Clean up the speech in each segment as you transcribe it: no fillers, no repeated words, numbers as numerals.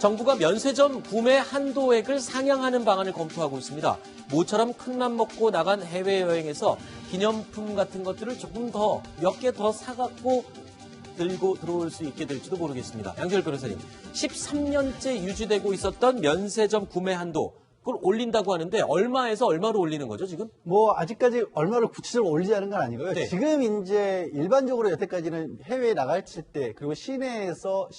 정부가 면세점 구매 한도액을 상향하는 방안을 검토하고 있습니다. 모처럼 큰맘 먹고 나간 해외여행에서 기념품 같은 것들을 조금 더 몇 개 더 사갖고 들고 들어올 수 있게 될지도 모르겠습니다. 양지열 변호사님, 13년째 유지되고 있었던 면세점 구매 한도, 그걸 올린다고 하는데 얼마에서 얼마로 올리는 거죠, 지금? 뭐 아직까지 얼마를 구체적으로 올리자는 건 아니고요. 네. 지금 이제 일반적으로 여태까지는 해외에 나갈 때 그리고 시내에서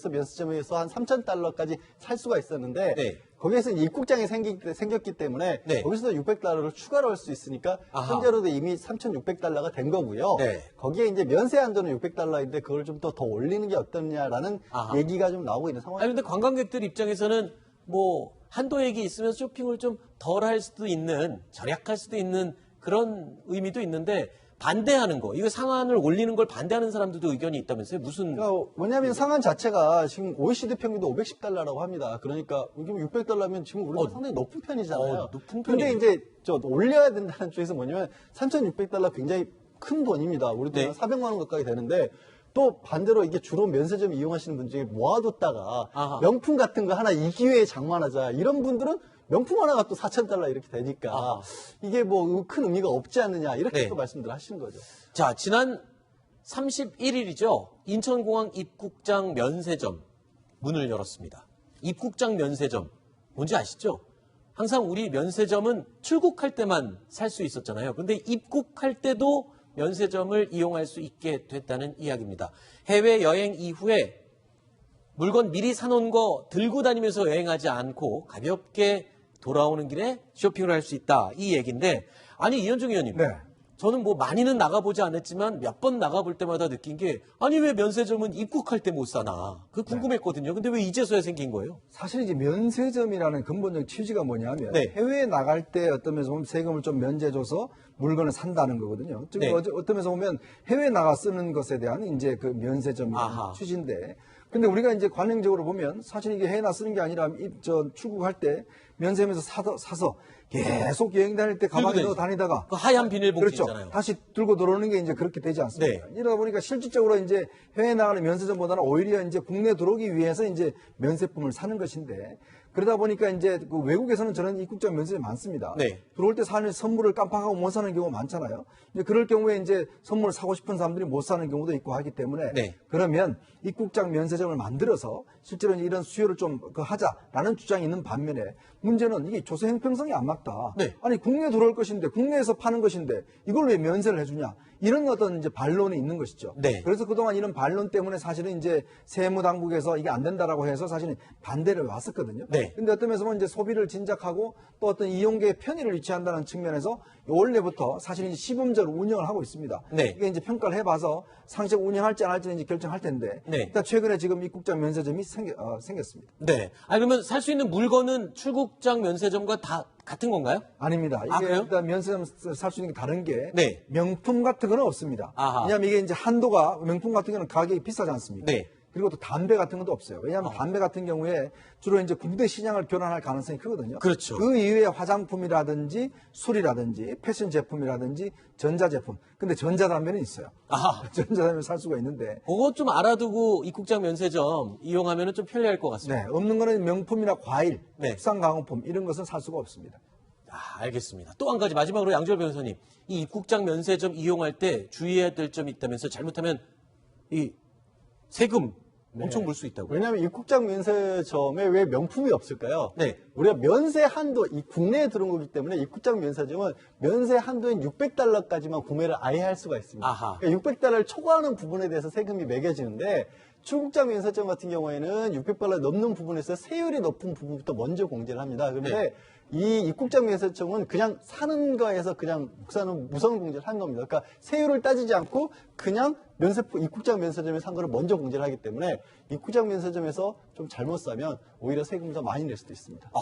면세점에서 한 3,000달러까지 살 수가 있었는데 네. 거기에서 입국장이 생겼기 때문에 네. 거기서도 600달러를 추가로 할 수 있으니까 아하. 현재로도 이미 3,600달러가 된 거고요. 네. 거기에 이제 면세 한도는 600달러인데 그걸 좀 더 올리는 게 어떻냐라는 아하. 얘기가 좀 나오고 있는 상황입니다. 아니, 근데 관광객들 입장에서는 뭐 한도액이 있으면 쇼핑을 좀 덜 할 수도 있는, 절약할 수도 있는 그런 의미도 있는데 반대하는 거, 이거 상한을 올리는 걸 반대하는 사람들도 의견이 있다면서요? 무슨? 그러니까 뭐냐면 상한 자체가 지금 OECD 평균도 510달러라고 합니다. 그러니까 600달러면 지금 우리가 상당히 높은 편이잖아요. 높은 근데 편이에요. 이제 올려야 된다는 쪽에서 뭐냐면 3,600달러 굉장히 큰 돈입니다. 우리 돈 네. 400만 원 가까이 되는데 또 반대로 이게 주로 면세점 이용하시는 분 중에 모아뒀다가 아하. 명품 같은 거 하나 이 기회에 장만하자 이런 분들은 명품 하나가 또 4,000달러 이렇게 되니까 아하. 이게 뭐 큰 의미가 없지 않느냐 이렇게 네. 또 말씀들 하시는 거죠. 자, 지난 31일이죠. 인천공항 입국장 면세점 문을 열었습니다. 입국장 면세점, 뭔지 아시죠? 항상 우리 면세점은 출국할 때만 살 수 있었잖아요. 근데 입국할 때도 면세점을 이용할 수 있게 됐다는 이야기입니다. 해외여행 이후에 물건 미리 사놓은 거 들고 다니면서 여행하지 않고 가볍게 돌아오는 길에 쇼핑을 할 수 있다. 이 얘기인데, 아니, 이현중 의원님. 네. 저는 뭐 많이는 나가보지 않았지만 몇 번 나가볼 때마다 느낀 게, 아니, 왜 면세점은 입국할 때 못 사나? 그거 궁금했거든요. 근데 왜 이제서야 생긴 거예요? 사실 이제 면세점이라는 근본적 취지가 뭐냐면 네. 해외에 나갈 때 어떤 면에서 보면 세금을 좀 면제줘서 물건을 산다는 거거든요. 즉 네. 어떤 면에서 보면 해외에 나가 쓰는 것에 대한 이제 그 면세점이라는 아하. 취지인데, 근데 우리가 이제 관행적으로 보면 사실 이게 해외 나 쓰는 게 아니라 출국할 때 면세점에서 사서 계속 여행 다닐 때 가방에 들고 넣어 다니다가 그 하얀 비닐봉지 그렇죠. 있잖아요. 다시 들고 들어오는 게 이제 그렇게 되지 않습니까? 이러다 보니까 실질적으로 이제 해외에 나가는 면세점보다는 오히려 이제 국내 들어오기 위해서 이제 면세품을 사는 것인데, 그러다 보니까 이제 그 외국에서는 저런 입국장 면세점이 많습니다. 네. 들어올 때 사는 선물을 깜빡하고 못 사는 경우가 많잖아요. 이제 그럴 경우에 이제 선물을 사고 싶은 사람들이 못 사는 경우도 있고 하기 때문에 네. 그러면 입국장 면세점을 만들어서 실제로 이제 이런 수요를 좀 하자라는 주장이 있는 반면에, 문제는 이게 조세 형평성이 안 맞다. 네. 아니 국내에 들어올 것인데 국내에서 파는 것인데 이걸 왜 면세를 해주냐, 이런 어떤 이제 반론이 있는 것이죠. 네. 그래서 그동안 이런 반론 때문에 사실은 이제 세무당국에서 이게 안 된다라고 해서 사실은 반대를 왔었거든요. 네. 근데 어떤 면에서 보면 이제 소비를 진작하고 또 어떤 이용계의 편의를 유치한다는 측면에서 원래부터 사실 이제 시범적으로 운영을 하고 있습니다. 네. 이게 이제 평가를 해봐서 상시적으로 운영할지 안 할지는 이제 결정할 텐데, 네. 일단 최근에 지금 입국장 면세점이 생겼습니다. 네. 아니, 그러면 살 수 있는 물건은 출국장 면세점과 다 같은 건가요? 아닙니다. 이게 그래요? 일단 면세점 살 수 있는 게 다른 게 네. 명품 같은 건 없습니다. 아하. 왜냐하면 이게 이제 한도가, 명품 같은 경우는 가격이 비싸지 않습니까? 네. 그리고 또 담배 같은 것도 없어요. 왜냐하면 담배 같은 경우에 주로 이제 국내 시장을 교란할 가능성이 크거든요. 그렇죠. 그 이외에 화장품이라든지 술이라든지 패션 제품이라든지 전자제품. 근데 전자담배는 있어요. 아하. 전자담배 살 수가 있는데. 그거 좀 알아두고 입국장 면세점 이용하면 좀 편리할 것 같습니다. 네. 없는 거는 명품이나 과일, 네. 국산 가공품 이런 것은 살 수가 없습니다. 알겠습니다. 또 한 가지 마지막으로 양지열 변호사님, 이 입국장 면세점 이용할 때 주의해야 될 점이 있다면서, 잘못하면 이 세금 엄청 물 수 있다고요? 왜냐하면 입국장 면세점에 왜 명품이 없을까요? 네. 우리가 면세 한도, 이 국내에 들어온 거기 때문에 입국장 면세점은 면세 한도인 600달러까지만 구매를 아예 할 수가 있습니다. 아하. 그러니까 600달러를 초과하는 부분에 대해서 세금이 매겨지는데, 출국장 면세점 같은 경우에는 600달러 넘는 부분에서 세율이 높은 부분부터 먼저 공제를 합니다. 그런데 네. 이 입국장 면세점은 그냥 사는 거에서 그냥 무상 공제를 한 겁니다. 그러니까 세율을 따지지 않고 그냥 입국장 면세점에 산 거를 먼저 공제를 하기 때문에 입국장 면세점에서 좀 잘못 사면 오히려 세금을 더 많이 낼 수도 있습니다.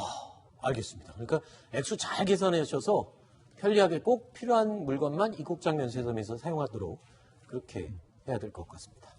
알겠습니다. 그러니까 액수 잘 계산하셔서 편리하게 꼭 필요한 물건만 입국장 면세점에서 사용하도록 그렇게 해야 될 것 같습니다.